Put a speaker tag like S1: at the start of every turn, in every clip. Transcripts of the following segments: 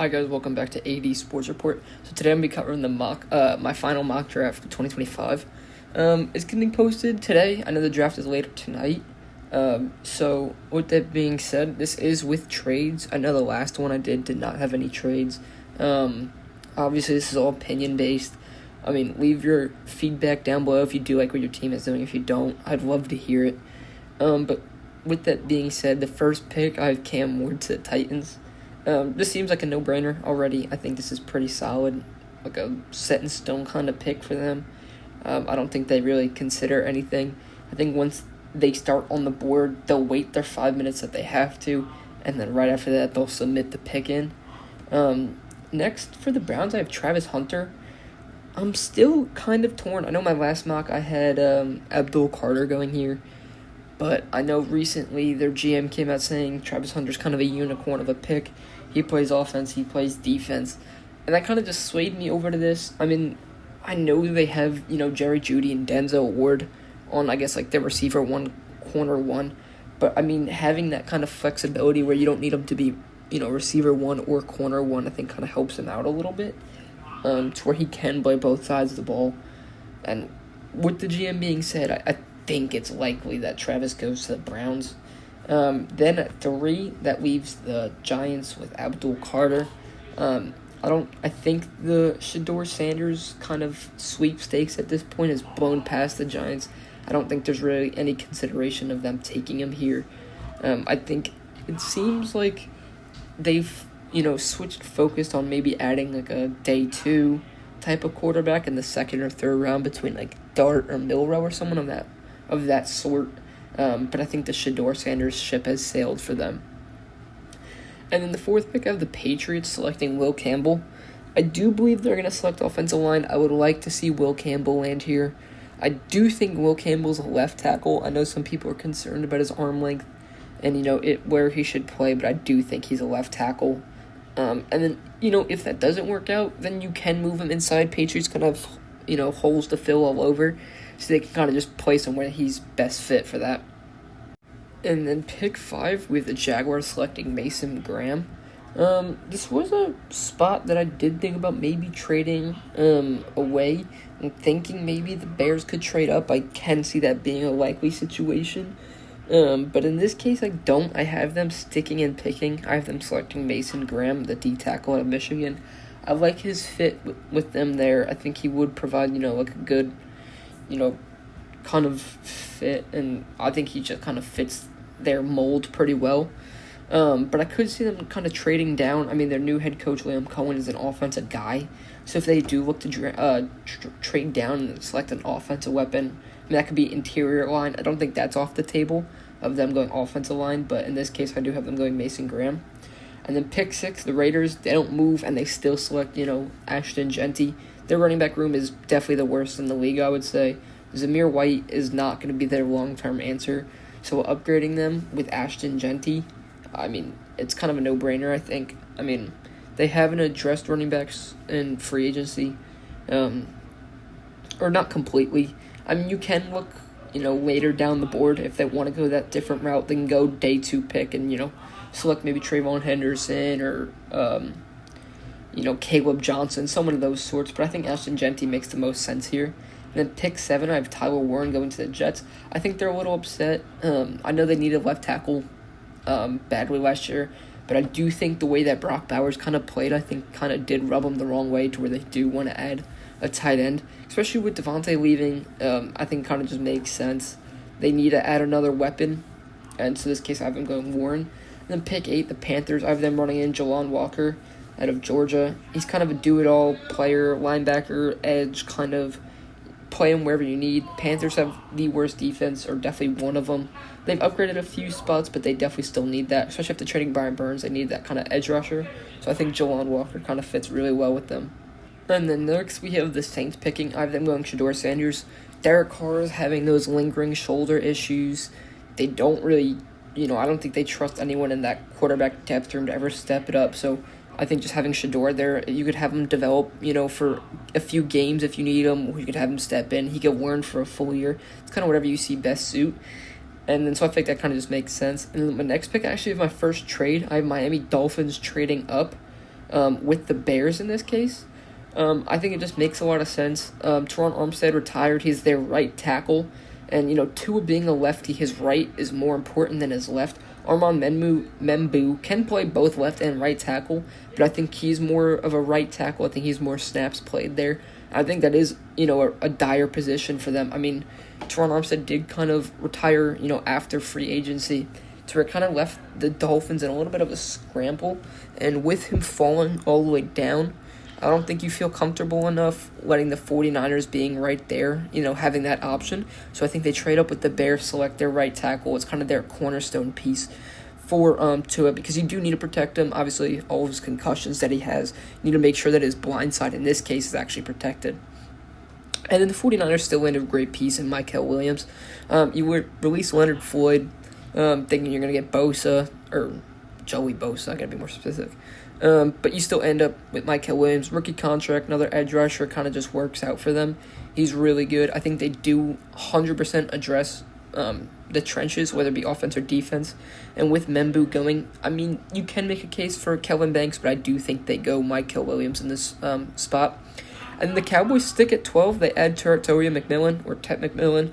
S1: Hi guys, welcome back to AD Sports Report. So today I'm gonna be covering the my final mock draft for 2025. It's getting posted today. I know the draft is later tonight. So with that being said, this is with trades. I know the last one I did not have any trades. Obviously this is all opinion based. I mean, leave your feedback down below if you do like what your team is doing. If you don't, I'd love to hear it. But with that being said, the first pick I have Cam Ward to the Titans. This seems like a no-brainer already. I think this is pretty solid, like a set-in-stone kind of pick for them. I don't think they really consider anything. I think once they start on the board, they'll wait their 5 minutes that they have to, and then right after that, they'll submit the pick in. Next, for the Browns, I have Travis Hunter. I'm still kind of torn. I know my last mock, I had Abdul Carter going here. But I know recently their GM came out saying Travis Hunter's kind of a unicorn of a pick. He plays offense, he plays defense. And that kind of just swayed me over to this. I mean, I know they have, Jerry Jeudy and Denzel Ward on, I guess, like their receiver one, corner one. But, I mean, having that kind of flexibility where you don't need them to be, receiver one or corner one, I think kind of helps him out a little bit. To where he can play both sides of the ball. And with the GM being said, I think it's likely that Travis goes to the Browns. Then at 3, that leaves the Giants with Abdul Carter. I think the Shedeur Sanders kind of sweepstakes at this point is blown past the Giants. I don't think there's really any consideration of them taking him here. I think it seems like they've, switched focused on maybe adding like a day 2 type of quarterback in the 2nd or 3rd round between like Dart or Milrow or someone of that sort. But I think the Shedeur Sanders ship has sailed for them. And then the 4th pick, I have the Patriots selecting Will Campbell. I do believe they're going to select offensive line. I would like to see Will Campbell land here. I do think Will Campbell's a left tackle. I know some people are concerned about his arm length and, where he should play, but I do think he's a left tackle. And then, if that doesn't work out, then you can move him inside. Patriots kind of, holes to fill all over. So they can kind of just place him where he's best fit for that. And then pick 5, we have the Jaguars selecting Mason Graham. This was a spot that I did think about maybe trading away. I'm thinking maybe the Bears could trade up. I can see that being a likely situation. But in this case, I don't. I have them sticking and picking. I have them selecting Mason Graham, the D tackle out of Michigan. I like his fit with them there. I think he would provide, like a good, kind of fit, and I think he just kind of fits their mold pretty well. But I could see them kind of trading down. I mean, their new head coach, Liam Cohen, is an offensive guy. So if they do look to trade down and select an offensive weapon, that could be interior line. I don't think that's off the table of them going offensive line, but in this case, I do have them going Mason Graham. And then pick 6, the Raiders, they don't move, and they still select, Ashton Genty. Their running back room is definitely the worst in the league, I would say. Zamir White is not going to be their long-term answer. So upgrading them with Ashton Genty, I mean, it's kind of a no-brainer, I think. I mean, they haven't addressed running backs in free agency, or not completely. I mean, you can look, later down the board if they want to go that different route. They can go day 2 pick and, select maybe Trayvon Henderson or, Caleb Johnson, someone of those sorts. But I think Ashton Genty makes the most sense here. And then pick 7, I have Tyler Warren going to the Jets. I think they're a little upset. I know they needed left tackle badly last year, but I do think the way that Brock Bowers kind of played, I think kind of did rub them the wrong way to where they do want to add a tight end. Especially with Devontae leaving, I think kind of just makes sense. They need to add another weapon, and so in this case I have them going Warren. And then pick 8, the Panthers, I have them running in Jalon Walker out of Georgia. He's kind of a do-it-all player, linebacker, edge, kind of play him wherever you need. Panthers have the worst defense, or definitely one of them. They've upgraded a few spots, but they definitely still need that, especially after trading Brian Burns. They need that kind of edge rusher. So I think Jalon Walker kind of fits really well with them. And then next we have the Saints picking. I have them going Shedeur Sanders. Derek Carr is having those lingering shoulder issues. They don't really, I don't think they trust anyone in that quarterback depth room to ever step it up. So I think just having Shedeur there, you could have him develop, for a few games if you need him, or you could have him step in. He could learn for a full year. It's kind of whatever you see best suit. And then so I think that kind of just makes sense. And then my next pick, I actually have my first trade. I have Miami Dolphins trading up with the Bears in this case. I think it just makes a lot of sense. Teron Armstead retired. He's their right tackle. And, Tua being a lefty, his right is more important than his left. Armand Membu can play both left and right tackle, but I think he's more of a right tackle. I think he's more snaps played there. I think that is, a dire position for them. I mean, Teron Armstead did kind of retire, after free agency. So it kind of left the Dolphins in a little bit of a scramble. And with him falling all the way down, I don't think you feel comfortable enough letting the 49ers being right there, having that option. So I think they trade up with the Bears, select their right tackle. It's kind of their cornerstone piece for Tua, because you do need to protect him. Obviously, all of his concussions that he has, you need to make sure that his blind side in this case is actually protected. And then the 49ers still landed a great piece in Mykel Williams. You would release Leonard Floyd, thinking you're going to get Bosa, or Joey Bosa, I got to be more specific. But you still end up with Mykel Williams, rookie contract, another edge rusher, kind of just works out for them. He's really good. I think they do 100% address the trenches, whether it be offense or defense. And with Membu going, I mean, you can make a case for Kelvin Banks, but I do think they go Mykel Williams in this spot. And the Cowboys stick at 12. They add Toria McMillan, or Tet McMillan.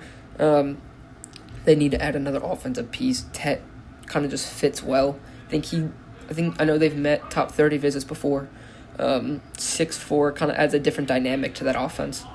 S1: They need to add another offensive piece. Tet kind of just fits well. I know they've met top 30 visits before. 6'4", kind of adds a different dynamic to that offense.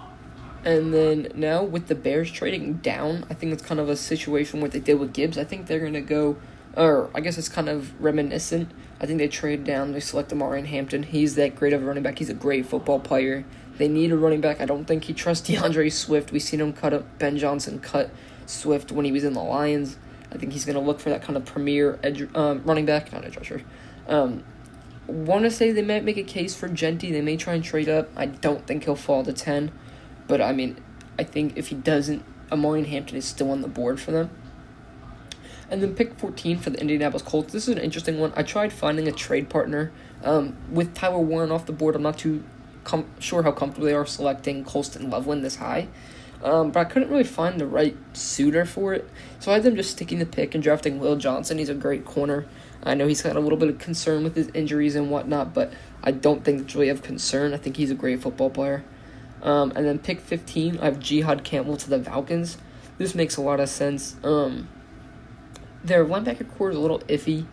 S1: And then now with the Bears trading down, I think it's kind of a situation what they did with Gibbs. I think they're going to go, or I guess it's kind of reminiscent. I think they trade down, they select Amarian Hampton. He's that great of a running back. He's a great football player. They need a running back. I don't think he trusts DeAndre Swift. We've seen him Ben Johnson cut Swift when he was in the Lions. I think he's going to look for that kind of premier running back, not edge rusher. Want to say they might make a case for Genty. They may try and trade up. I don't think he'll fall to 10. But, I mean, I think if he doesn't, Amarian Hampton is still on the board for them. And then pick 14 for the Indianapolis Colts. This is an interesting one. I tried finding a trade partner. With Tyler Warren off the board, I'm not too sure how comfortable they are selecting Colston Loveland this high. But I couldn't really find the right suitor for it. So I had them just sticking the pick and drafting Will Johnson. He's a great corner. I know he's got a little bit of concern with his injuries and whatnot, but I don't think it's really of concern. I think he's a great football player. And then pick 15, I have Jihad Campbell to the Falcons. This makes a lot of sense. Their linebacker core is a little iffy.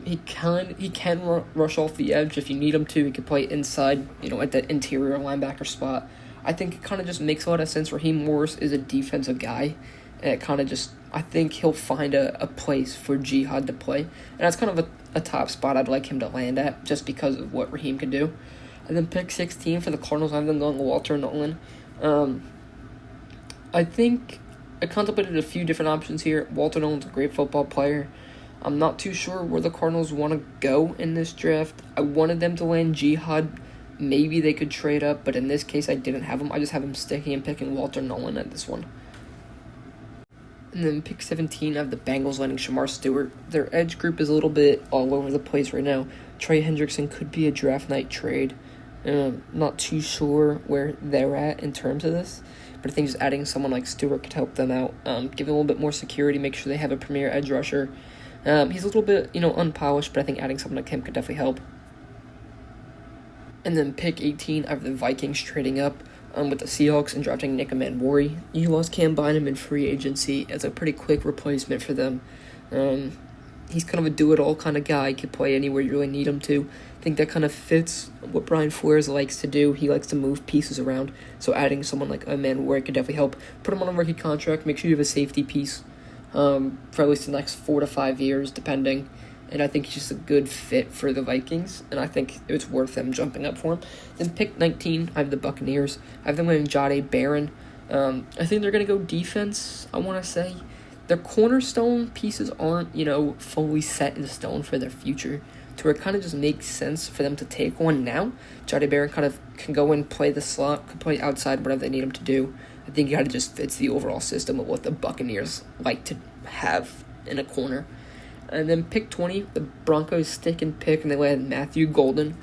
S1: He can rush off the edge if you need him to. He can play inside, at that interior linebacker spot. I think it kind of just makes a lot of sense. Raheem Morris is a defensive guy, and it kind of just, I think he'll find a place for Jihad to play. And that's kind of a top spot I'd like him to land at, just because of what Raheem can do. And then pick 16 for the Cardinals, I have them going Walter Nolan. I think I contemplated a few different options here. Walter Nolan's a great football player. I'm not too sure where the Cardinals want to go in this draft. I wanted them to land Jihad. Maybe they could trade up, but in this case, I didn't have him. I just have him sticking and picking Walter Nolan at this one. And then pick 17, I have the Bengals landing Shamar Stewart. Their edge group is a little bit all over the place right now. Trey Hendrickson could be a draft night trade. Not too sure where they're at in terms of this, but I think just adding someone like Stewart could help them out. Give them a little bit more security, make sure they have a premier edge rusher. He's a little bit, unpolished, but I think adding someone like him could definitely help. And then pick 18, I have the Vikings trading up with the Seahawks and drafting Nick Amanwari. You lost Cam Bynum in free agency as a pretty quick replacement for them. He's kind of a do-it-all kind of guy. He can play anywhere you really need him to. I think that kind of fits what Brian Flores likes to do. He likes to move pieces around. So adding someone like Amanwari could definitely help. Put him on a rookie contract. Make sure you have a safety piece for at least the next 4 to 5 years, depending. And I think he's just a good fit for the Vikings, and I think it's worth them jumping up for him. Then pick 19, I have the Buccaneers. I have them winning Jahdae Barron. I think they're going to go defense, I want to say. Their cornerstone pieces aren't, fully set in stone for their future, to where it kind of just makes sense for them to take one now. Jahdae Barron kind of can go in, play the slot, can play outside, whatever they need him to do. I think he kind of just fits the overall system of what the Buccaneers like to have in a corner. And then pick 20, the Broncos stick and pick, and they land Matthew Golden.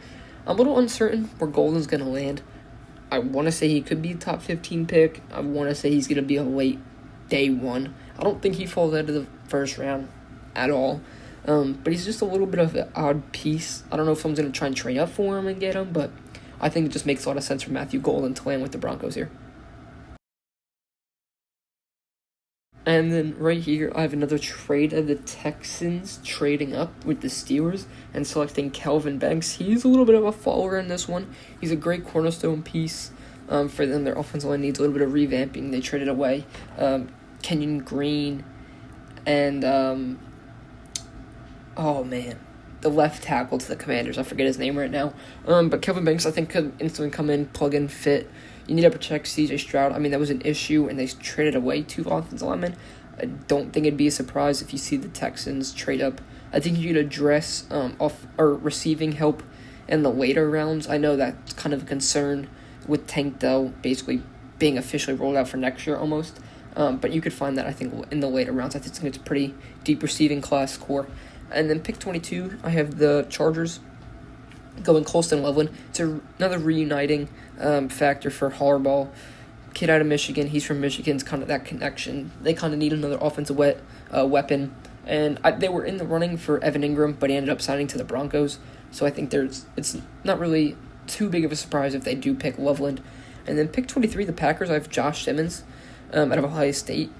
S1: I'm a little uncertain where Golden's going to land. I want to say he could be a top 15 pick. I want to say he's going to be a late day one. I don't think he falls out of the first round at all. But he's just a little bit of an odd piece. I don't know if someone's going to try and trade up for him and get him, but I think it just makes a lot of sense for Matthew Golden to land with the Broncos here. And then right here, I have another trade of the Texans trading up with the Steelers and selecting Kelvin Banks. He's a little bit of a follower in this one. He's a great cornerstone piece for them. Their offensive line needs a little bit of revamping. They traded away Kenyon Green and, the left tackle to the Commanders. I forget his name right now. But Kelvin Banks, I think, could instantly come in, plug in, fit. You need to protect C.J. Stroud. I mean, that was an issue, and they traded away 2 offensive linemen. I don't think it'd be a surprise if you see the Texans trade up. I think you could address receiving help in the later rounds. I know that's kind of a concern with Tank Dell basically being officially rolled out for next year almost. But you could find that, I think, in the later rounds. I think it's a pretty deep receiving class core. And then pick 22, I have the Chargers going Colston Loveland. It's another reuniting factor for Harbaugh. Kid out of Michigan. He's from Michigan's kind of that connection. They kind of need another offensive weapon. And they were in the running for Evan Ingram, but he ended up signing to the Broncos. So I think it's not really too big of a surprise if they do pick Loveland. And then pick 23, the Packers, I have Josh Simmons out of Ohio State.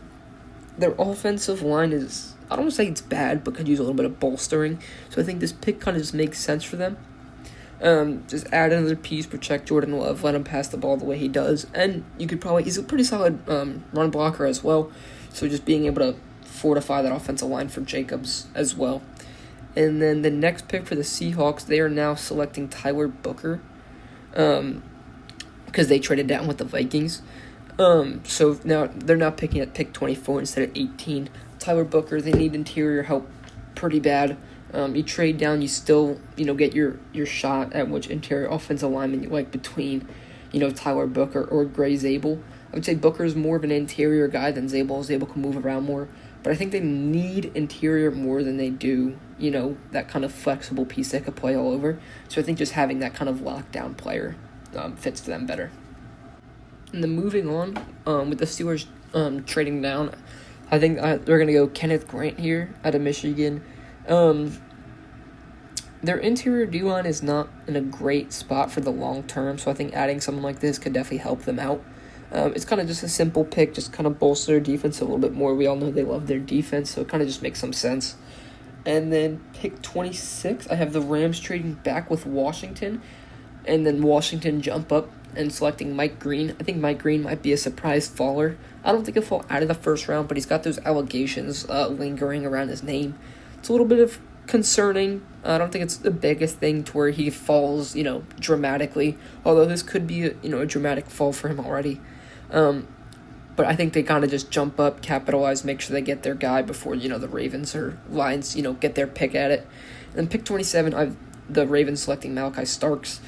S1: Their offensive line is, I don't want to say it's bad, but could use a little bit of bolstering. So I think this pick kind of just makes sense for them. Just add another piece, protect Jordan Love, let him pass the ball the way he does. And he's a pretty solid run blocker as well. So just being able to fortify that offensive line for Jacobs as well. And then the next pick for the Seahawks, they are now selecting Tyler Booker because they traded down with the Vikings. So now they're now picking at pick 24 instead of 18. Tyler Booker, they need interior help pretty bad. You trade down, you still, get your shot at which interior offensive lineman you like between, Tyler Booker or Gray Zabel. I would say Booker is more of an interior guy than Zabel. Zabel can move around more. But I think they need interior more than they do, that kind of flexible piece that could play all over. So I think just having that kind of lockdown player fits to them better. And then moving on, with the Steelers trading down, I think they're going to go Kenneth Grant here out of Michigan. Their interior D-line is not in a great spot for the long term, so I think adding someone like this could definitely help them out. It's kind of just a simple pick, just kind of bolster their defense a little bit more. We all know they love their defense, so it kind of just makes some sense. And then pick 26, I have the Rams trading back with Washington, and then Washington jump up and selecting Mike Green. I think Mike Green might be a surprise faller. I don't think he'll fall out of the first round, but he's got those allegations lingering around his name. It's a little bit of concerning. I don't think it's the biggest thing to where he falls, dramatically. Although this could be a dramatic fall for him already. But I think they kind of just jump up, capitalize, make sure they get their guy before, the Ravens or Lions, get their pick at it. And then pick 27, I've the Ravens selecting Malachi Starks.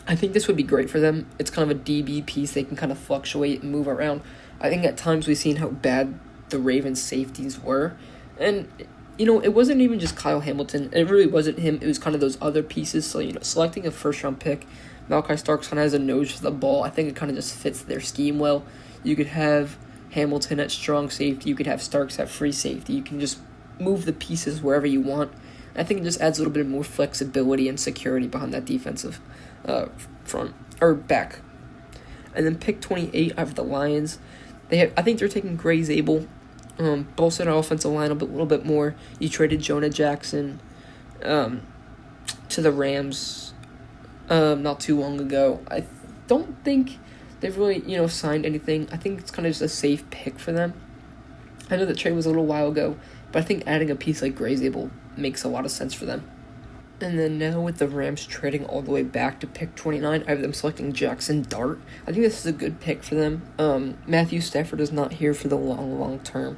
S1: I think this would be great for them. It's kind of a DB piece. They can kind of fluctuate and move around. I think at times we've seen how bad the Ravens safeties were. And, it wasn't even just Kyle Hamilton. It really wasn't him. It was kind of those other pieces. So, selecting a first-round pick, Malachi Starks kind of has a nose for the ball. I think it kind of just fits their scheme well. You could have Hamilton at strong safety. You could have Starks at free safety. You can just move the pieces wherever you want. I think it just adds a little bit more flexibility and security behind that defensive front or back. And then pick 28, I have the Lions. I think they're taking Gray Zabel. Bolstered our offensive line a little bit more. You traded Jonah Jackson to the Rams not too long ago. I don't think they've really signed anything. I think it's kind of just a safe pick for them. I know that trade was a little while ago, but I think adding a piece like Gray Zabel makes a lot of sense for them. And then now with the Rams trading all the way back to pick 29, I have them selecting Jackson Dart. I think this is a good pick for them. Matthew Stafford is not here for the long term.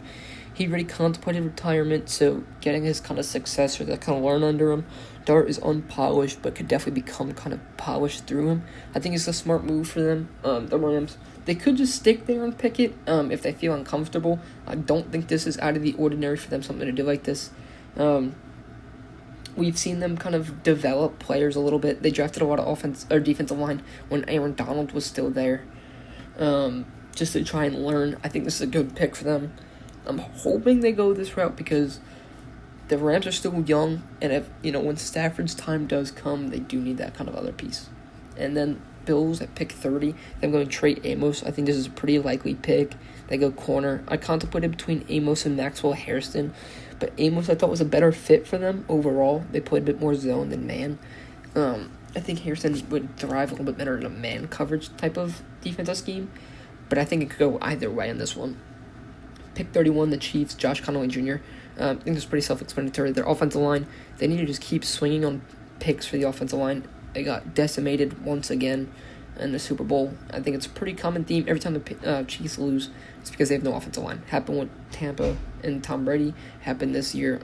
S1: He already contemplated retirement, so getting his kind of successor that kind of learn under him. Dart is unpolished, but could definitely become kind of polished through him. I think it's a smart move for them. The Rams, they could just stick there and pick it if they feel uncomfortable. I don't think this is out of the ordinary for them, something to do like this. We've seen them kind of develop players a little bit. They drafted a lot of offense or defensive line when Aaron Donald was still there, just to try and learn. I think this is a good pick for them. I'm hoping they go this route because the Rams are still young, and if when Stafford's time does come, they do need that kind of other piece. And then Bills at pick 30, I'm going Trey Amos. I think this is a pretty likely pick. They go corner. I contemplated between Amos and Maxwell Hairston, but Amos I thought was a better fit for them overall. They played a bit more zone than man. I think Hairston would thrive a little bit better in a man coverage type of defensive scheme, but I think it could go either way on this one. Pick 31, the Chiefs, Josh Connolly Jr. I think it's pretty self-explanatory. Their offensive line, they need to just keep swinging on picks for the offensive line. They got decimated once again in the Super Bowl. I think it's a pretty common theme. Every time the Chiefs lose, it's because they have no offensive line. Happened with Tampa and Tom Brady. Happened this year,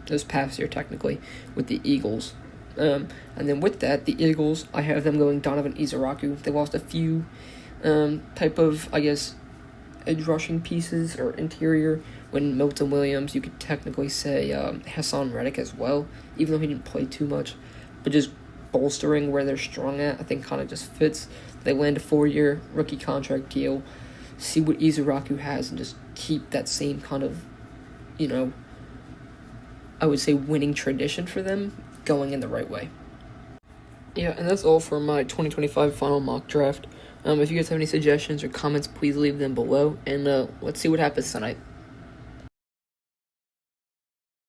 S1: this past year technically, with the Eagles. And then with that, the Eagles, I have them going Donovan Izaraku. They lost a few type of, I guess, edge rushing pieces or interior. When Milton Williams, you could technically say Hassan Reddick as well, even though he didn't play too much. But just bolstering where they're strong at, I think kind of just fits. They land a 4-year rookie contract deal, see what Izaraku has, and just keep that same kind of, I would say winning tradition for them going in the right way. Yeah, and that's all for my 2025 final mock draft. If you guys have any suggestions or comments, please leave them below, and let's see what happens tonight.